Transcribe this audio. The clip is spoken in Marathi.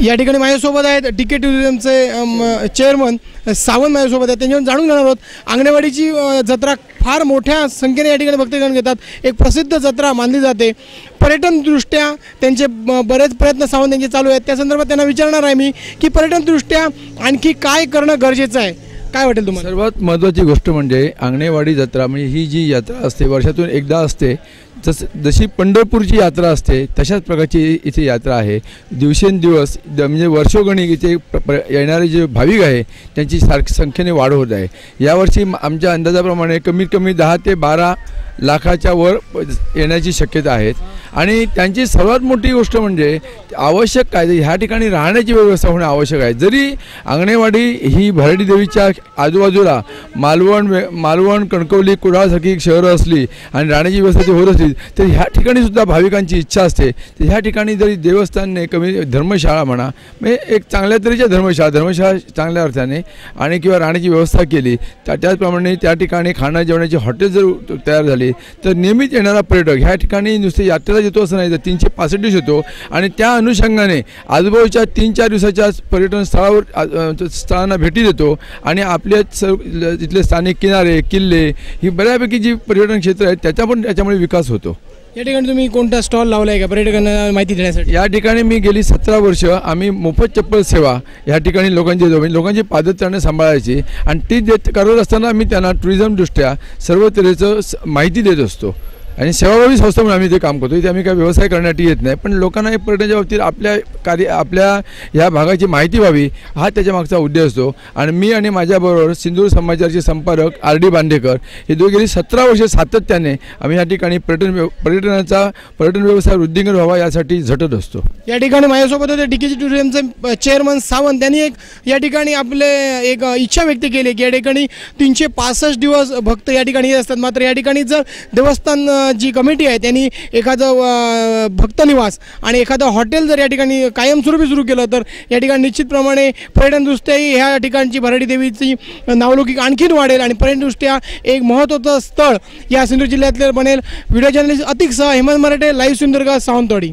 या ठिकाणी माझ्यासोबत आहेत DK टुरिझमचे चेअरमन सावंत माझ्यासोबत आहेत. त्यांच्याकडून जाणून घेणार आहोत. अंगणेवाडीची जत्रा फार मोठ्या संख्येने या ठिकाणी भक्तगण घेतात. एक प्रसिद्ध जत्रा मानली जाते. पर्यटनदृष्ट्या त्यांचे बरेच प्रयत्न सावंत यांचे चालू आहेत. त्या संदर्भात त्यांना विचारणार आहे मी की पर्यटनदृष्ट्या आणखी काय करणं गरजेचं आहे, काय वाटेल तुम्हाला? सर्वात महत्त्वाची गोष्ट म्हणजे अंगणेवाडी जत्रा म्हणजे ही जी यात्रा असते वर्षातून एकदा असते. जशी पंढरपूरची यात्रा असते तशाच प्रकारची इथे यात्रा आहे. दिवसेंदिवस म्हणजे वर्षोगणी इथे येणारे जे भाविक आहे त्यांची संख्येने वाढ होत आहे. यावर्षी आमच्या अंदाजाप्रमाणे कमीत कमी 10 ते 12 लाखाच्या वर येण्याची शक्यता आहेत. आणि त्यांची सर्वात मोठी गोष्ट म्हणजे आवश्यक काय ह्या ठिकाणी राहण्याची व्यवस्था होणं आवश्यक आहे. जरी अंगणेवाडी ही भराडी देवीच्या आजूबाजूला मालवण कणकवली कुडाळसारखी शहरं असली आणि राहण्याची व्यवस्था ती होत असली तर ह्या ठिकाणी सुद्धा भाविकांची इच्छा असते. तर ह्या ठिकाणी जरी देवस्थानने कमी धर्मशाळा म्हणा म्हणजे एक चांगल्या तऱ्हेच्या धर्मशाळा चांगल्या अर्थाने आणि किंवा राहण्याची व्यवस्था केली तर त्याचप्रमाणे त्या ठिकाणी खाणं जेवणाची हॉटेल जर तयार झाली तर नियमित येणारा पर्यटक ह्या ठिकाणी नुसते यात्रेला येतो असं नाही तर 365 दिवस येतो. आणि त्या अनुषंगाने आजूबाजूच्या 3-4 दिवसाच्या पर्यटन स्थळांना भेटी देतो आणि आपल्या तिथले स्थानिक किनारे किल्ले ही बऱ्यापैकी जी पर्यटन क्षेत्र आहेत त्याचा पण त्याच्यामुळे विकास होतो. या ठिकाणी तुम्ही कोणता स्टॉल लावला आहे का पर्यटकांना माहिती देण्यासाठी? या ठिकाणी मी गेली 17 वर्ष आम्ही मोफत चप्पल सेवा या ठिकाणी लोकांची देतो. म्हणजे लोकांची पादचारणं सांभाळायची आणि ती करत असताना मी त्यांना टुरिझमदृष्ट्या सर्व तऱ्हेचं माहिती देत असतो. आणि सेवाभावी संस्था म्हणून आम्ही ते काम करतो. इथे आम्ही काय व्यवसाय करण्यासाठी येत नाही पण लोकांना हे पर्यटनाच्या बाबतीत आपल्या ह्या भागाची माहिती व्हावी हा त्याच्या मागचा उद्देश असतो. आणि मी आणि माझ्याबरोबर सिंधूर समाचारचे संपादक RD बांदेकर हे दोघे गेली 17 वर्ष सातत्याने आम्ही या ठिकाणी पर्यटन व्यवसाय वृद्धिंगत व्हावा यासाठी झटत असतो. या ठिकाणी माझ्यासोबत होते DK टुरिझमचे चेअरमन सावंत. त्यांनी या ठिकाणी आपले एक इच्छा व्यक्त केली की या ठिकाणी 365 दिवस भक्त या ठिकाणी येत असतात. मात्र या ठिकाणी जर देवस्थान जी कमिटी आहे त्यांनी एखादं भक्त निवास आणि एखादं हॉटेल जर या ठिकाणी कायमस्वरूपी सुरू केलं तर या ठिकाणी निश्चितप्रमाणे पर्यटनदृष्ट्याही ह्या ठिकाणची भराडी देवीची नावलौकिक आणखीन वाढेल आणि पर्यटनदृष्ट्या एक महत्त्वाचं स्थळ या सिंधुदुर्ग जिल्ह्यातले बनेल. व्हिडिओ जर्नलिस्ट अतिकसह हेमंत मराठे, लाईव्ह सिंधुदुर्ग, सावंतवाडी.